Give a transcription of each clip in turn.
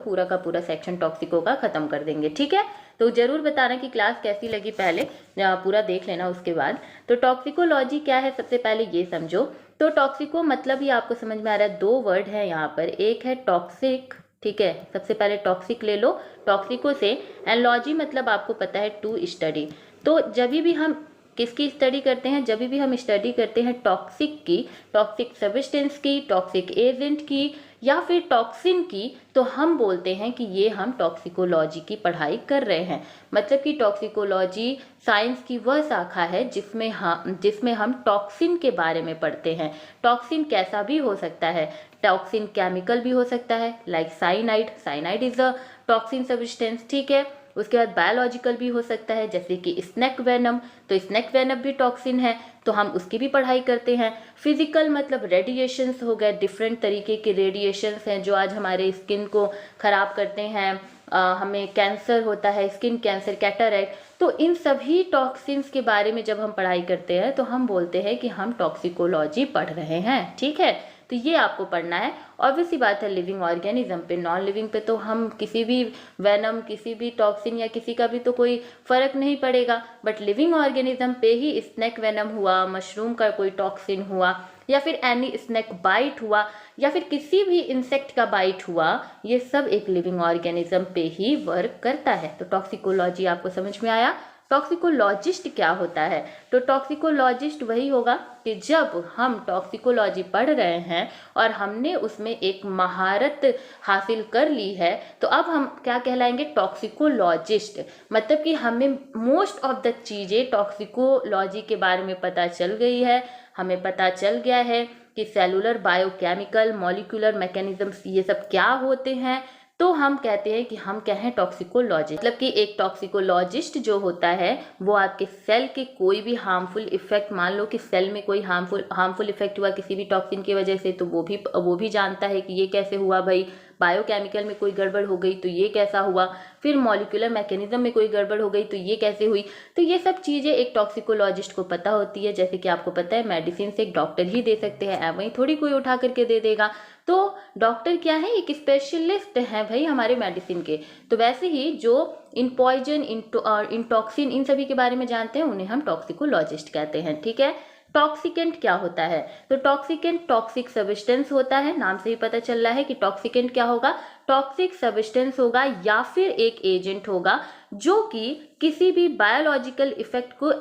पूरा का पूरा सेक्शन टॉक्सिको का खत्म कर देंगे। ठीक है, तो जरूर बताना कि क्लास कैसी लगी, पहले पूरा देख लेना उसके बाद। तो टॉक्सिकोलॉजी क्या है सबसे पहले ये समझो। तो टॉक्सिको मतलब ही आपको समझ में आ रहा है, दो वर्ड है यहाँ पर, एक है टॉक्सिक, ठीक है, सबसे पहले टॉक्सिक ले लो टॉक्सिको से, एंड लॉजी मतलब आपको पता है टू स्टडी। तो जब भी हम किसकी स्टडी करते हैं, जब भी हम स्टडी करते हैं टॉक्सिक की, टॉक्सिक सब्सटेंस की, टॉक्सिक एजेंट की या फिर टॉक्सिन की, तो हम बोलते हैं कि ये हम टॉक्सिकोलॉजी की पढ़ाई कर रहे हैं। मतलब कि टॉक्सिकोलॉजी साइंस की वह शाखा है जिसमें हम टॉक्सिन के बारे में पढ़ते हैं। टॉक्सिन कैसा भी हो सकता है, टॉक्सिन केमिकल भी हो सकता है, like cyanide, cyanide is a toxin substance, ठीक है। उसके बाद बायोलॉजिकल भी हो सकता है, जैसे कि स्नेक वेनम, तो स्नेक वेनम भी टॉक्सिन है, तो हम उसकी भी पढ़ाई करते हैं। फिजिकल मतलब रेडिएशंस हो गए, डिफरेंट तरीके के रेडिएशंस हैं जो आज हमारे स्किन को खराब करते हैं, हमें कैंसर होता है, स्किन कैंसर, कैटरेक्ट, तो इन सभी टॉक्सिन्स के बारे में जब हम पढ़ाई करते हैं तो हम बोलते हैं कि हम टॉक्सिकोलॉजी पढ़ रहे हैं। ठीक है, तो ये आपको पढ़ना है। ऑब्वियसली बात है लिविंग ऑर्गेनिज्म पे, नॉन लिविंग पे तो हम किसी भी वेनम, किसी भी टॉक्सिन या किसी का भी तो कोई फर्क नहीं पड़ेगा, बट लिविंग ऑर्गेनिज्म पे ही स्नेक वेनम हुआ, मशरूम का कोई टॉक्सिन हुआ, या फिर एनी स्नेक बाइट हुआ, या फिर किसी भी इंसेक्ट का बाइट हुआ, ये सब एक लिविंग ऑर्गेनिज्म पे ही वर्क करता है। तो टॉक्सिकोलॉजी आपको समझ में आया। टॉक्सिकोलॉजिस्ट क्या होता है, तो टॉक्सिकोलॉजिस्ट वही होगा कि जब हम टॉक्सिकोलॉजी पढ़ रहे हैं और हमने उसमें एक महारत हासिल कर ली है, तो अब हम क्या कहलाएंगे, टॉक्सिकोलॉजिस्ट। मतलब कि हमें मोस्ट ऑफ द चीज़ें टॉक्सिकोलॉजी के बारे में पता चल गई है, हमें पता चल गया है कि सेलुलर, बायोकेमिकल, मॉलिक्यूलर मैकेनिज्म्स ये सब क्या होते हैं, तो हम कहते हैं कि हम क्या हैं, टॉक्सिकोलॉजिस्ट। मतलब कि एक टॉक्सिकोलॉजिस्ट जो होता है वो आपके सेल के कोई भी हार्मफुल इफेक्ट, मान लो कि सेल में कोई हार्मफुल इफेक्ट हुआ किसी भी टॉक्सिन की वजह से, तो वो भी जानता है कि ये कैसे हुआ भाई। बायोकेमिकल में कोई गड़बड़ हो गई तो ये कैसा हुआ, फिर मॉलिक्यूलर मैकेनिज्म में कोई गड़बड़ हो गई तो ये कैसे हुई, तो ये सब चीज़ें एक टॉक्सिकोलॉजिस्ट को पता होती है। जैसे कि आपको पता है मेडिसिन से एक डॉक्टर ही दे सकते हैं, वहीं थोड़ी कोई उठा करके दे देगा। तो डॉक्टर क्या है, एक स्पेशलिस्ट है भाई हमारे मेडिसिन के। तो वैसे ही जो इन पॉइजन, इन टॉक्सिन, इन सभी के बारे में जानते हैं उन्हें हम टॉक्सिकोलॉजिस्ट कहते हैं। ठीक है, टॉक्सिकेंट क्या होता है, तो टॉक्सिकेंट टॉक्सिक सब्सटेंस होता है। नाम से ही पता चल रहा है कि टॉक्सिकेंट क्या होगा, टॉक्सिक सब्सटेंस होगा या फिर एक एजेंट होगा जो कि किसी भी बायोलॉजिकल इफेक्ट को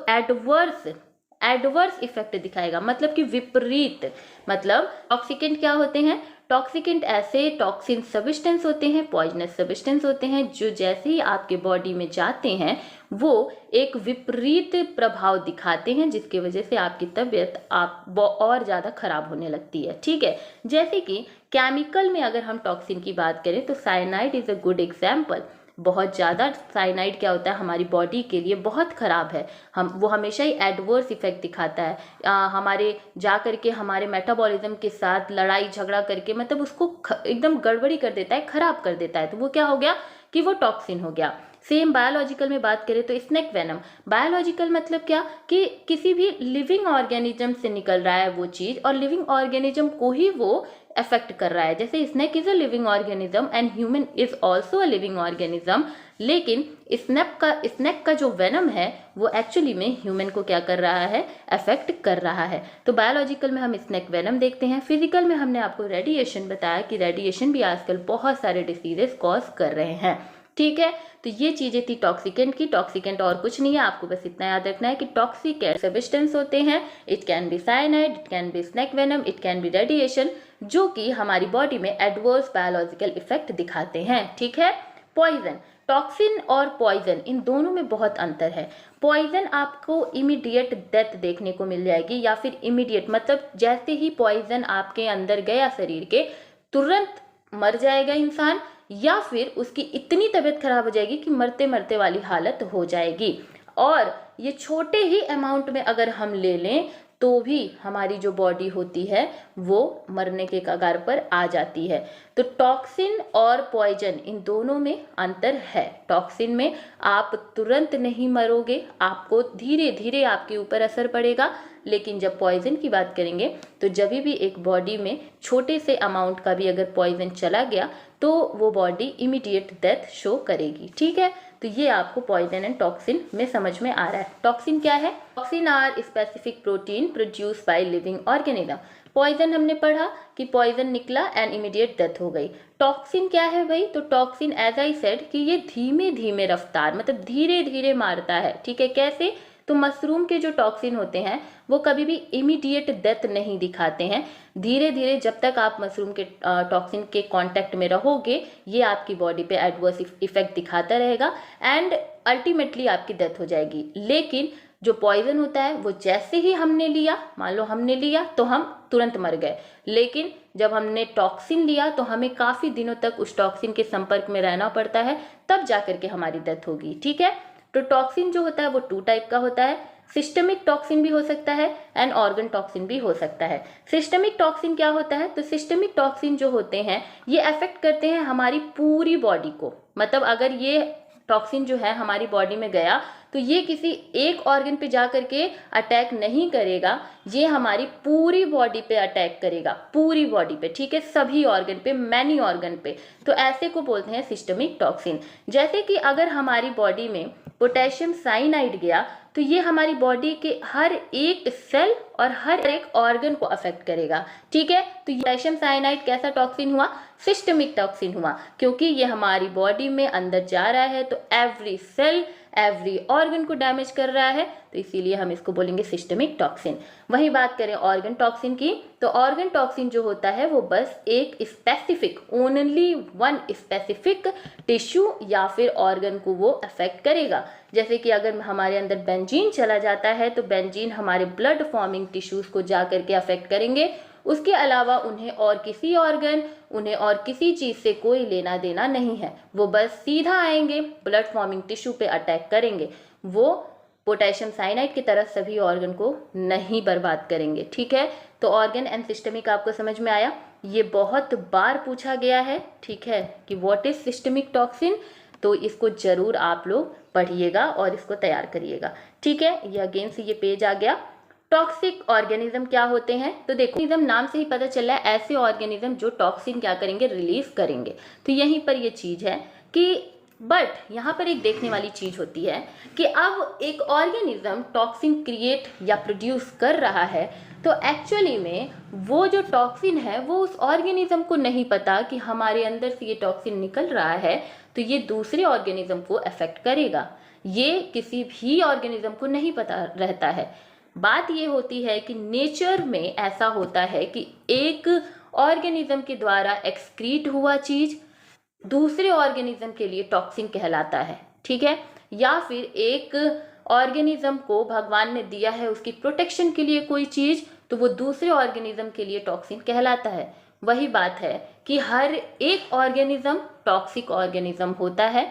एडवर्स इफेक्ट दिखाएगा, मतलब कि विपरीत। मतलब टॉक्सिकेंट क्या होते हैं, टॉक्सिकेंट ऐसे टॉक्सिन सब्सटेंस होते हैं, पॉइजनस सब्सटेंस होते हैं जो जैसे ही आपके बॉडी में जाते हैं वो एक विपरीत प्रभाव दिखाते हैं, जिसकी वजह से आपकी तबीयत और ज़्यादा खराब होने लगती है। ठीक है, जैसे कि केमिकल में अगर हम टॉक्सिन की बात करें तो cyanide is a good example. बहुत ज़्यादा साइनाइड क्या होता है, हमारी बॉडी के लिए बहुत ख़राब है, वो हमेशा ही एडवर्स इफेक्ट दिखाता है, हमारे जा करके हमारे मेटाबॉलिज्म के साथ लड़ाई झगड़ा करके, मतलब उसको एकदम गड़बड़ी कर देता है, ख़राब कर देता है। तो वो क्या हो गया कि वो टॉक्सिन हो गया। सेम बायोलॉजिकल में बात करें तो स्नेक वेनम, बायोलॉजिकल मतलब क्या कि किसी भी लिविंग ऑर्गेनिज्म से निकल रहा है वो चीज़, और लिविंग ऑर्गेनिज्म को ही वो अफेक्ट कर रहा है। जैसे snake is a living organism and human is also a living organism, लेकिन स्नेक का जो वेनम है वो एक्चुअली में ह्यूमन को क्या कर रहा है, अफेक्ट कर रहा है। तो बायोलॉजिकल में हम स्नेक वेनम देखते हैं। फिजिकल में हमने आपको रेडिएशन बताया कि रेडिएशन भी आजकल बहुत सारे डिसीजेस कॉज कर रहे हैं। ठीक है, तो ये चीजें थी टॉक्सिकेंट की। टॉक्सिकेंट और कुछ नहीं है, आपको बस इतना याद रखना है कि टॉक्सिकेंट सब्सटेंस होते हैं, it can be cyanide, it can be snake venom, it can be radiation, जो कि हमारी बॉडी में एडवर्स बायोलॉजिकल इफेक्ट दिखाते हैं। ठीक है, पॉइजन, टॉक्सिन और पॉइजन इन दोनों में बहुत अंतर है। पॉइजन आपको इमीडिएट डेथ देखने को मिल जाएगी, या फिर इमीडिएट मतलब जैसे ही पॉइजन आपके अंदर गया शरीर के तुरंत मर जाएगा इंसान, या फिर उसकी इतनी तबीयत खराब हो जाएगी कि मरते मरते वाली हालत हो जाएगी। और ये छोटे ही अमाउंट में अगर हम ले लें तो भी हमारी जो बॉडी होती है वो मरने के कगार पर आ जाती है। तो टॉक्सिन और पॉइजन इन दोनों में अंतर है। टॉक्सिन में आप तुरंत नहीं मरोगे, आपको धीरे धीरे आपके ऊपर असर पड़ेगा, लेकिन जब पॉइजन की बात करेंगे तो जब भी एक बॉडी में छोटे से अमाउंट का भी अगर पॉइजन चला गया तो वो बॉडी इमीडिएट डेथ शो करेगी। ठीक है, तो ये आपको पॉइजन एंड टॉक्सिन में समझ में आ रहा है। टॉक्सिन क्या है? Toxin are specific protein produce by living organism. Poison हमने पढ़ा कि पॉइजन निकला एंड इमीडिएट डेथ हो गई। टॉक्सिन क्या है भाई? तो टॉक्सिन एज आई सेड कि ये धीमे धीमे रफ्तार मतलब धीरे धीरे मारता है। ठीक है, कैसे? तो मशरूम के जो टॉक्सिन होते हैं वो कभी भी इमीडिएट डेथ नहीं दिखाते हैं। धीरे धीरे जब तक आप मशरूम के टॉक्सिन के कांटेक्ट में रहोगे ये आपकी बॉडी पे एडवर्स इफेक्ट दिखाता रहेगा एंड अल्टीमेटली आपकी डेथ हो जाएगी। लेकिन जो पॉइजन होता है वो जैसे ही हमने लिया, मान लो हमने लिया तो हम तुरंत मर गए, लेकिन जब हमने टॉक्सिन लिया तो हमें काफ़ी दिनों तक उस टॉक्सिन के संपर्क में रहना पड़ता है, तब जाकर के हमारी डेथ होगी। ठीक है, तो टॉक्सिन जो होता है वो 2 टाइप का होता है। सिस्टमिक टॉक्सिन भी हो सकता है एंड ऑर्गन टॉक्सिन भी हो सकता है। सिस्टमिक टॉक्सिन क्या होता है? तो सिस्टमिक टॉक्सिन जो होते हैं ये अफेक्ट करते हैं हमारी पूरी बॉडी को। मतलब अगर ये टॉक्सिन जो है हमारी बॉडी में गया तो ये किसी एक ऑर्गन पे जा करके अटैक नहीं करेगा, ये हमारी पूरी बॉडी पे अटैक करेगा, पूरी बॉडी पे। ठीक है, सभी ऑर्गन पे, मैनी ऑर्गन पे। तो ऐसे को बोलते हैं सिस्टमिक टॉक्सिन। जैसे कि अगर हमारी बॉडी में पोटेशियम साइनाइड गया तो ये हमारी बॉडी के हर एक सेल और हर एक ऑर्गन को अफेक्ट करेगा। ठीक है, तो पोटेशियम साइनाइड कैसा टॉक्सिन हुआ? सिस्टमिक टॉक्सिन हुआ, क्योंकि ये हमारी बॉडी में अंदर जा रहा है तो एवरी सेल एवरी ऑर्गन को डैमेज कर रहा है, तो इसीलिए हम इसको बोलेंगे सिस्टमिक टॉक्सिन। वही बात करें ऑर्गन टॉक्सिन की, तो ऑर्गन टॉक्सिन जो होता है वो बस एक specific, only one specific tissue या फिर ऑर्गन को वो अफेक्ट करेगा। जैसे कि अगर हमारे अंदर बेंजीन चला जाता है तो बेंजीन हमारे ब्लड फॉर्मिंग टिश्यूज को जा करके अफेक्ट करेंगे, उसके अलावा उन्हें और किसी ऑर्गन, उन्हें और किसी चीज़ से कोई लेना देना नहीं है। वो बस सीधा आएंगे ब्लड फॉर्मिंग टिश्यू पे अटैक करेंगे, वो पोटेशियम साइनाइड की तरह सभी ऑर्गन को नहीं बर्बाद करेंगे। ठीक है, तो ऑर्गन एंड सिस्टमिक आपको समझ में आया? ये बहुत बार पूछा गया है। ठीक है, कि व्हाट इज सिस्टमिक टॉक्सिन, तो इसको जरूर आप लोग पढ़िएगा और इसको तैयार करिएगा। ठीक है, ये अगेन से ये पेज आ गया। टॉक्सिक ऑर्गेनिज्म क्या होते हैं? तो देखो ऑर्गेनिज्म नाम से ही पता चल रहा है ऐसे ऑर्गेनिज्म जो टॉक्सिन क्या करेंगे? रिलीज करेंगे। तो यहीं पर ये चीज है कि बट यहाँ पर एक देखने वाली चीज होती है कि अब एक ऑर्गेनिज्म टॉक्सिन क्रिएट या प्रोड्यूस कर रहा है तो एक्चुअली में वो जो टॉक्सिन है वो उस ऑर्गेनिज्म को नहीं पता कि हमारे अंदर से ये टॉक्सिन निकल रहा है तो ये दूसरे ऑर्गेनिज्म को अफेक्ट करेगा। ये किसी भी ऑर्गेनिज्म को नहीं पता रहता है। बात ये होती है कि नेचर में ऐसा होता है कि एक ऑर्गेनिज्म के द्वारा एक्सक्रीट हुआ चीज दूसरे ऑर्गेनिज्म के लिए टॉक्सिन कहलाता है। ठीक है, या फिर एक ऑर्गेनिज्म को भगवान ने दिया है उसकी प्रोटेक्शन के लिए कोई चीज तो वो दूसरे ऑर्गेनिज्म के लिए टॉक्सिन कहलाता है। वही बात है कि हर एक ऑर्गेनिज्म टॉक्सिक ऑर्गेनिज्म होता है।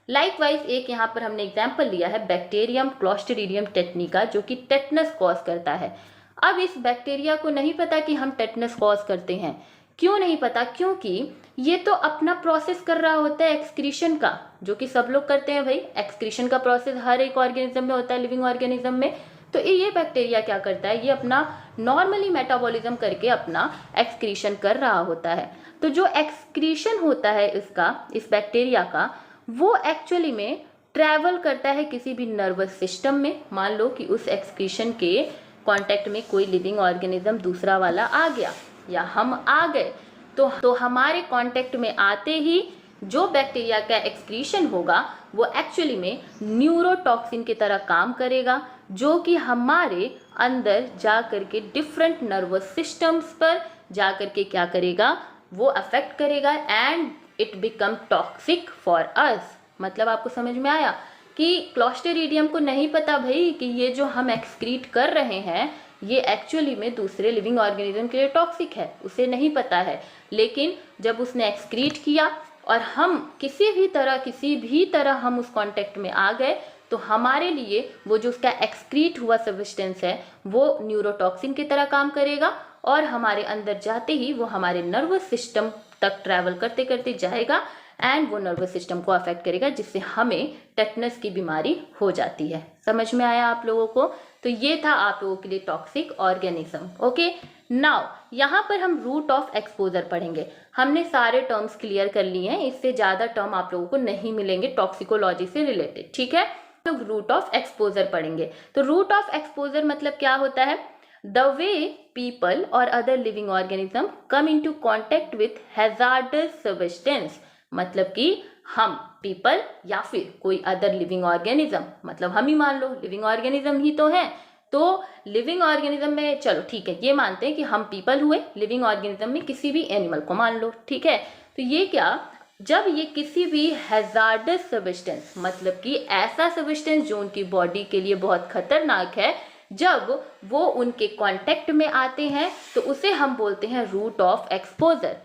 लाइकवाइज एक यहाँ पर हमने एग्जाम्पल लिया है बैक्टीरियम क्लोस्ट्रीडियम टेटनिका जो कि टेटनस कॉज करता है। अब इस बैक्टीरिया को नहीं पता कि हम टेटनस कॉज करते हैं। क्यों नहीं पता? क्योंकि ये तो अपना प्रोसेस कर रहा होता है एक्सक्रीशन का, जो कि सब लोग करते हैं भाई। एक्सक्रीशन का प्रोसेस हर एक ऑर्गेनिज्म में होता है, लिविंग ऑर्गेनिज्म में। तो ये बैक्टीरिया क्या करता है? ये अपना नॉर्मली मेटाबॉलिज्म करके अपना एक्सक्रीशन कर रहा होता है। तो जो एक्सक्रीशन होता है इसका, इस बैक्टीरिया का, वो एक्चुअली में ट्रैवल करता है किसी भी नर्वस सिस्टम में। मान लो कि उस एक्सक्रीशन के कांटेक्ट में कोई लिविंग ऑर्गेनिज्म दूसरा वाला आ गया या हम आ गए तो हमारे कांटेक्ट में आते ही जो बैक्टीरिया का एक्सक्रीशन होगा वो एक्चुअली में न्यूरोटॉक्सिन की तरह काम करेगा, जो कि हमारे अंदर जा करके डिफरेंट नर्वस सिस्टम्स पर जा करके क्या करेगा? वो अफेक्ट करेगा and it become toxic for us. मतलब आपको समझ में आया कि क्लोस्ट्रीडियम को नहीं पता भाई कि ये जो हम एक्सक्रीट कर रहे हैं ये एक्चुअली में दूसरे लिविंग ऑर्गेनिज्म के लिए टॉक्सिक है, उसे नहीं पता है। लेकिन जब उसने एक्सक्रीट किया और हम किसी भी तरह हम उस कांटेक्ट में आ गए तो हमारे लिए वो जो उसका एक्सक्रीट हुआ सब्सटेंस है वो न्यूरोटॉक्सिन की तरह काम करेगा और हमारे अंदर जाते ही वो हमारे नर्वस सिस्टम तक ट्रैवल करते करते जाएगा एंड वो नर्वस सिस्टम को अफेक्ट करेगा, जिससे हमें टेटनस की बीमारी हो जाती है। समझ में आया आप लोगों को? तो ये था आप लोगों के लिए टॉक्सिक ऑर्गेनिज्म। ओके, नाउ यहाँ पर हम रूट ऑफ एक्सपोजर पढ़ेंगे। हमने सारे टर्म्स क्लियर कर लिए हैं, इससे ज़्यादा टर्म आप लोगों को नहीं मिलेंगे टॉक्सिकोलॉजी से रिलेटेड, ठीक है। तो रूट ऑफ एक्सपोजर पढ़ेंगे। तो रूट ऑफ एक्सपोजर मतलब क्या होता है? द वे पीपल और other living organism come into contact with hazards substance, मतलब कि हम पीपल या फिर कोई अदर लिविंग ऑर्गेनिज्म, मतलब हम ही मान लो लिविंग ऑर्गेनिज्म ही तो हैं। तो लिविंग ऑर्गेनिज्म में चलो ठीक है, ये मानते हैं कि हम पीपल हुए, लिविंग ऑर्गेनिज्म में किसी भी एनिमल को मान लो, ठीक है। तो ये क्या, जब ये किसी भी हैजार्डस सब्सटेंस, मतलब कि ऐसा सब्सटेंस जो उनकी बॉडी के लिए बहुत खतरनाक है, जब वो उनके कांटेक्ट में आते हैं तो उसे हम बोलते हैं रूट ऑफ एक्सपोजर,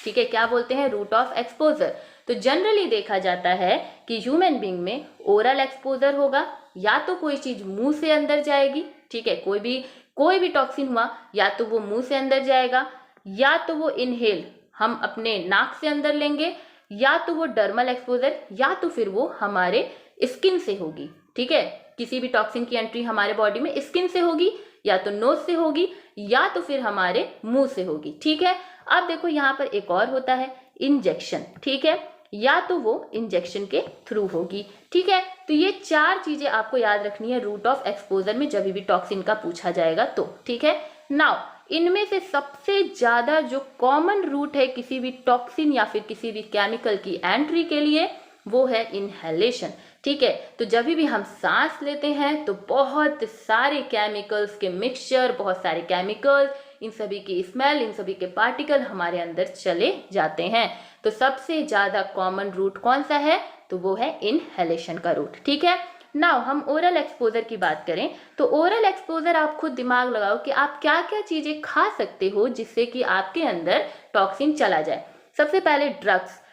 ठीक है। क्या बोलते हैं? Root of exposure. तो जनरली देखा जाता है कि ह्यूमन बीइंग में ओरल एक्सपोजर होगा, या तो कोई चीज मुंह से अंदर जाएगी, ठीक है, कोई भी टॉक्सिन हुआ या तो वो मुंह से अंदर जाएगा, या तो वो इनहेल हम अपने नाक से अंदर लेंगे, या तो वो डर्मल एक्सपोजर, या तो फिर वो हमारे स्किन से होगी, ठीक है। किसी भी टॉक्सिन की एंट्री हमारे बॉडी में स्किन से होगी, या तो नोज से होगी, या तो फिर हमारे मुंह से होगी, ठीक है। अब देखो यहाँ पर एक और होता है इंजेक्शन, ठीक है, या तो वो इंजेक्शन के थ्रू होगी, ठीक है। तो ये चार चीजें आपको याद रखनी है रूट ऑफ एक्सपोजर में, जब भी टॉक्सिन का पूछा जाएगा तो, ठीक है। नाउ इनमें से सबसे ज्यादा जो कॉमन रूट है किसी भी टॉक्सिन या फिर किसी भी केमिकल की एंट्री के लिए, वो है इनहेलेशन, ठीक है। तो जब भी हम सांस लेते हैं तो बहुत सारे केमिकल्स के मिक्सचर, बहुत सारे केमिकल्स, इन सभी की स्मेल, इन सभी के पार्टिकल हमारे अंदर चले जाते हैं। तो सबसे ज्यादा कॉमन रूट कौन सा है? तो वो है इनहेलेशन का रूट, ठीक है। नाउ हम ओरल एक्सपोजर की बात करें तो ओरल एक्सपोजर, आप खुद दिमाग लगाओ कि आप क्या क्या चीजें खा सकते हो जिससे कि आपके अंदर टॉक्सिन चला जाए। सबसे पहले ड्रग्स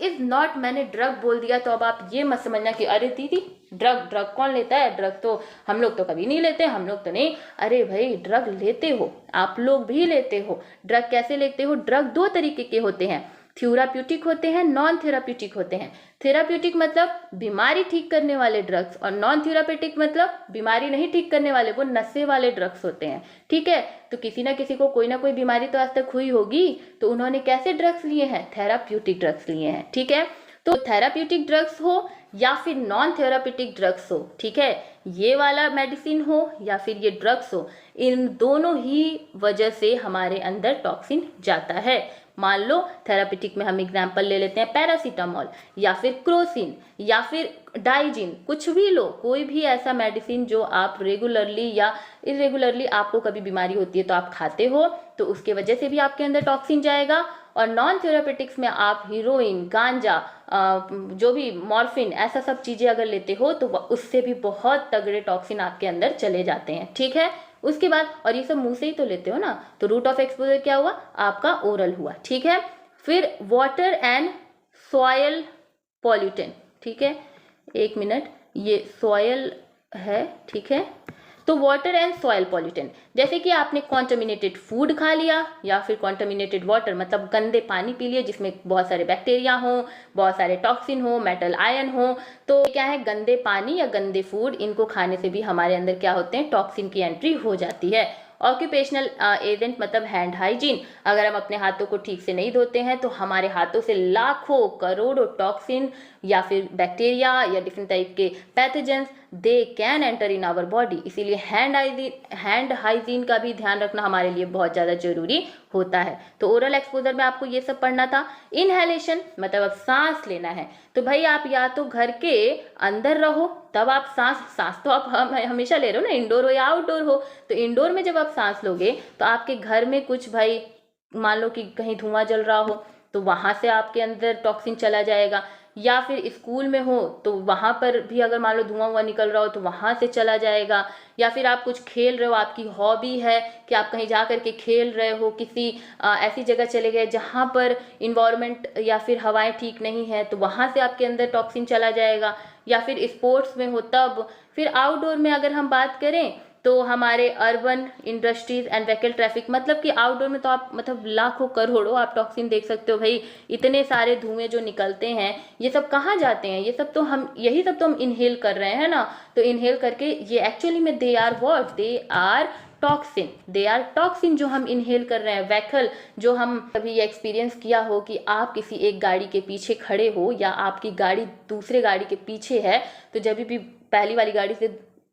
इज नॉट, मैंने ड्रग बोल दिया तो अब आप ये मत समझना कि अरे दीदी ड्रग कौन लेता है, ड्रग तो हम लोग तो कभी नहीं लेते, हम लोग तो नहीं। अरे भाई ड्रग लेते हो, आप लोग भी लेते हो। ड्रग कैसे लेते हो? ड्रग दो तरीके के होते हैं, थेराप्यूटिक होते हैं, नॉन थेराप्यूटिक होते हैं। थेराप्यूटिक मतलब बीमारी ठीक करने वाले ड्रग्स, और नॉन थेराप्यूटिक मतलब बीमारी नहीं ठीक करने वाले, वो नशे वाले ड्रग्स होते हैं, ठीक है। तो किसी ना किसी को कोई ना कोई बीमारी तो आज तक हुई होगी, तो उन्होंने कैसे ड्रग्स लिए हैं? थेराप्यूटिक ड्रग्स लिए हैं, ठीक है। तो थेराप्यूटिक ड्रग्स हो या फिर नॉन थेराप्यूटिक ड्रग्स हो, ठीक है, ये वाला मेडिसिन हो या फिर ये ड्रग्स हो, इन दोनों ही वजह से हमारे अंदर टॉक्सिन जाता है। मान लो थेराप्यूटिक में हम एग्जांपल ले लेते हैं पैरासीटामोल या फिर क्रोसिन या फिर डाइजिन, कुछ भी लो, कोई भी ऐसा मेडिसिन जो आप रेगुलरली या इरेगुलरली आपको कभी बीमारी होती है तो आप खाते हो, तो उसके वजह से भी आपके अंदर टॉक्सिन जाएगा। और नॉन थेराप्यूटिक्स में आप हीरोइन, गांजा, जो भी मॉर्फिन, ऐसा सब चीजें अगर लेते हो तो उससे भी बहुत तगड़े टॉक्सिन आपके अंदर चले जाते हैं, ठीक है। उसके बाद, और ये सब मुंह से ही तो लेते हो ना, तो रूट ऑफ एक्सपोजर क्या हुआ? आपका ओरल हुआ, ठीक है। फिर वाटर एंड सॉयल पॉल्यूटेंट, ठीक है, एक मिनट, ये सॉयल है, ठीक है। तो वाटर एंड सॉयल पॉल्यूटेंट, जैसे कि आपने कॉन्टामिनेटेड फूड खा लिया या फिर कॉन्टामिनेटेड वाटर, मतलब गंदे पानी पी लिए जिसमें बहुत सारे बैक्टीरिया हो, बहुत सारे टॉक्सिन हो, मेटल आयन हो, तो क्या है, गंदे पानी या गंदे फूड, इनको खाने से भी हमारे अंदर क्या होते हैं? टॉक्सिन की एंट्री हो जाती है। ऑक्यूपेशनल एजेंट मतलब हैंड हाइजीन, अगर हम अपने हाथों को ठीक से नहीं धोते हैं तो हमारे हाथों से लाखों करोड़ों टॉक्सिन या फिर बैक्टीरिया या डिफरेंट टाइप के pathogens they can enter in our body. इसीलिए हैंड हाइजीन का भी ध्यान रखना हमारे लिए बहुत ज़्यादा जरूरी होता है। तो ओरल एक्सपोजर में आपको ये सब पढ़ना था। इनहेलेशन मतलब अब सांस लेना है, तो भाई आप या तो घर के अंदर रहो तब आप सांस तो आप हमेशा ले रहे हो ना, इंडोर हो या आउटडोर हो। तो इंडोर में जब आप सांस लोगे तो आपके घर में कुछ, भाई मान लो कि कहीं धुआं जल रहा हो तो वहां से आपके अंदर टॉक्सिन चला जाएगा, या फिर स्कूल में हो तो वहाँ पर भी अगर मान लो धुआं निकल रहा हो तो वहाँ से चला जाएगा, या फिर आप कुछ खेल रहे हो, आपकी हॉबी है कि आप कहीं जा कर के खेल रहे हो, किसी ऐसी जगह चले गए जहाँ पर इन्वायरमेंट या फिर हवाएं ठीक नहीं है तो वहाँ से आपके अंदर टॉक्सिन चला जाएगा, या फिर स्पोर्ट्स में हो तब। फिर आउटडोर में अगर हम बात करें तो हमारे urban industries and vehicle traffic, मतलब कि आउटडोर में तो आप मतलब लाखों करोड़ों आप टॉक्सिन देख सकते हो भाई, इतने सारे धुएं जो निकलते हैं ये सब कहाँ जाते हैं, ये सब तो हम यही सब तो हम इनहेल कर रहे हैं ना। तो इनहेल करके ये एक्चुअली में they are what, they are toxin, they are toxin जो हम इनहेल कर रहे हैं। व्हीकल जो हम कभी ये एक्सपीरियंस किया हो कि आप किसी एक गाड़ी के पीछे खड़े हो या आपकी गाड़ी दूसरे गाड़ी के पीछे है, तो जब भी पहली वाली गाड़ी से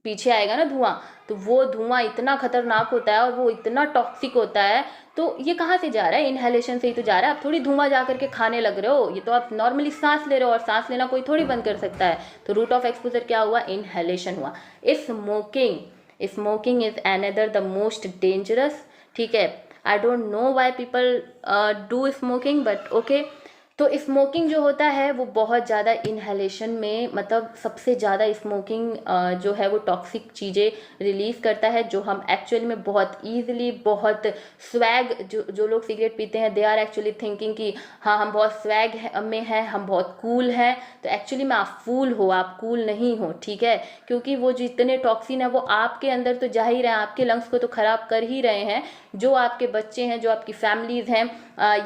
पीछे आएगा ना धुआं, तो वो धुआं इतना खतरनाक होता है और वो इतना टॉक्सिक होता है। तो ये कहाँ से जा रहा है, इनहेलेशन से ही तो जा रहा है। आप थोड़ी धुआं जा करके खाने लग रहे हो, ये तो आप नॉर्मली सांस ले रहे हो और सांस लेना कोई थोड़ी बंद कर सकता है। तो रूट ऑफ एक्सपोजर क्या हुआ, इनहेलेशन हुआ। Smoking is another the most dangerous, ठीक है। I don't know why people do smoking but okay. तो स्मोकिंग जो होता है वो बहुत ज़्यादा इनहेलेशन में, मतलब सबसे ज़्यादा स्मोकिंग जो है वो टॉक्सिक चीज़ें रिलीज़ करता है, जो हम एक्चुअली में बहुत ईजिली, बहुत स्वैग, जो लोग सिगरेट पीते हैं दे आर एक्चुअली थिंकिंग कि हाँ हम बहुत स्वैग में हैं, हम बहुत कूल हैं। तो एक्चुअली में आप फूल हो, आप कूल नहीं हो, ठीक है। क्योंकि वो जितने टॉक्सिन है वो आपके अंदर तो जा ही रहे हैं, आपके लंग्स को तो ख़राब कर ही रहे हैं। जो आपके बच्चे हैं, जो आपकी फैमिलीज़ हैं,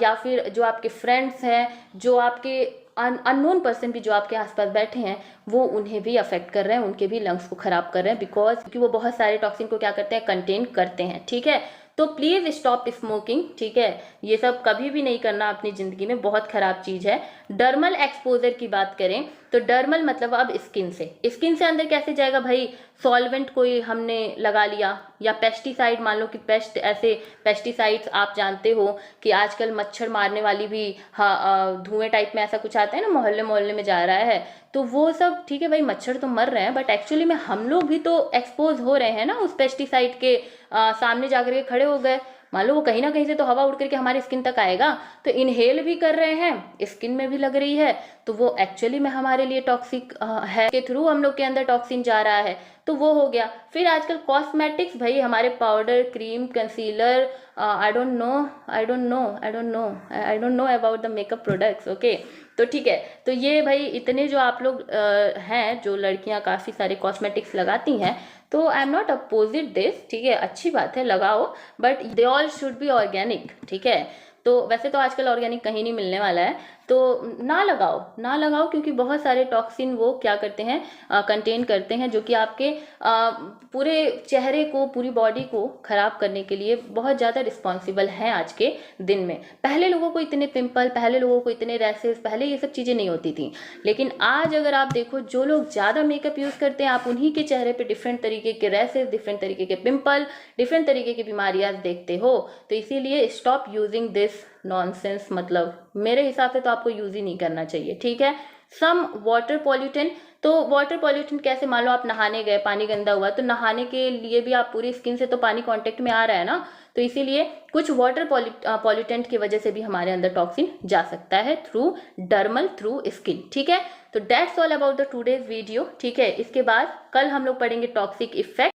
या फिर जो आपके फ्रेंड्स हैं, जो आपके अननोन पर्सन भी जो आपके आसपास बैठे हैं, वो उन्हें भी अफेक्ट कर रहे हैं, उनके भी लंग्स को ख़राब कर रहे हैं, बिकॉज क्योंकि वो बहुत सारे टॉक्सिन को क्या करते हैं, कंटेन करते हैं, ठीक है। तो प्लीज़ स्टॉप स्मोकिंग, ठीक है। ये सब कभी भी नहीं करना अपनी ज़िंदगी में, बहुत ख़राब चीज़ है। डर्मल एक्सपोजर की बात करें तो डर्मल मतलब अब स्किन से अंदर कैसे जाएगा भाई, सॉल्वेंट कोई हमने लगा लिया, या पेस्टिसाइड, मान लो कि ऐसे पेस्टिसाइड्स आप जानते हो कि आजकल मच्छर मारने वाली भी धुएं टाइप में ऐसा कुछ आता है ना, मोहल्ले मोहल्ले में जा रहा है, तो वो सब ठीक है भाई, मच्छर तो मर रहे हैं बट एक्चुअली में हम लोग भी तो एक्सपोज हो रहे हैं ना उस पेस्टिसाइड के सामने जाकर के खड़े हो गए। मान लो वो कहीं ना कहीं से तो हवा उड़ करके हमारी स्किन तक आएगा, तो इनहेल भी कर रहे हैं, स्किन में भी लग रही है, तो वो एक्चुअली में हमारे लिए टॉक्सिक है, के थ्रू हम लोग के अंदर टॉक्सिन जा रहा है, तो वो हो गया। फिर आजकल कॉस्मेटिक्स भाई, हमारे powder, cream, concealer, I don't know about the makeup products, okay. तो ठीक है, तो ये भाई इतने जो आप लोग हैं, जो लड़कियां काफ़ी सारे कॉस्मेटिक्स लगाती हैं, तो I am not opposite this, ठीक है, अच्छी बात है, लगाओ, but they all should be organic, ठीक है। तो वैसे तो आजकल ऑर्गेनिक कहीं नहीं मिलने वाला है, तो ना लगाओ क्योंकि बहुत सारे टॉक्सिन वो क्या करते हैं, कंटेन करते हैं, जो कि आपके पूरे चेहरे को, पूरी बॉडी को ख़राब करने के लिए बहुत ज़्यादा रिस्पॉन्सिबल हैं आज के दिन में। पहले लोगों को इतने पिंपल, पहले लोगों को इतने रैसेस, पहले ये सब चीज़ें नहीं होती थी, लेकिन आज अगर आप देखो जो लोग ज़्यादा मेकअप यूज़ करते हैं, आप उन्हीं के चेहरे पे डिफरेंट तरीके के रैसेस, डिफरेंट तरीके के पिंपल, डिफरेंट तरीके की बीमारियाँ देखते हो। तो इसीलिए स्टॉप यूजिंग दिस नॉनसेंस, मतलब मेरे हिसाब से तो आपको यूज़ ही नहीं करना चाहिए, ठीक है। सम वाटर पॉल्यूटेंट, तो वाटर पॉल्यूटेंट कैसे, मान लो आप नहाने गए, पानी गंदा हुआ, तो नहाने के लिए भी आप पूरी स्किन से तो पानी कांटेक्ट में आ रहा है ना, तो इसीलिए कुछ वाटर पॉल्यूटेंट की वजह से भी हमारे अंदर टॉक्सिन जा सकता है थ्रू डर्मल, थ्रू स्किन, ठीक है। तो that's all about the today's video, ठीक है। इसके बाद कल हम लोग पढ़ेंगे टॉक्सिक इफेक्ट।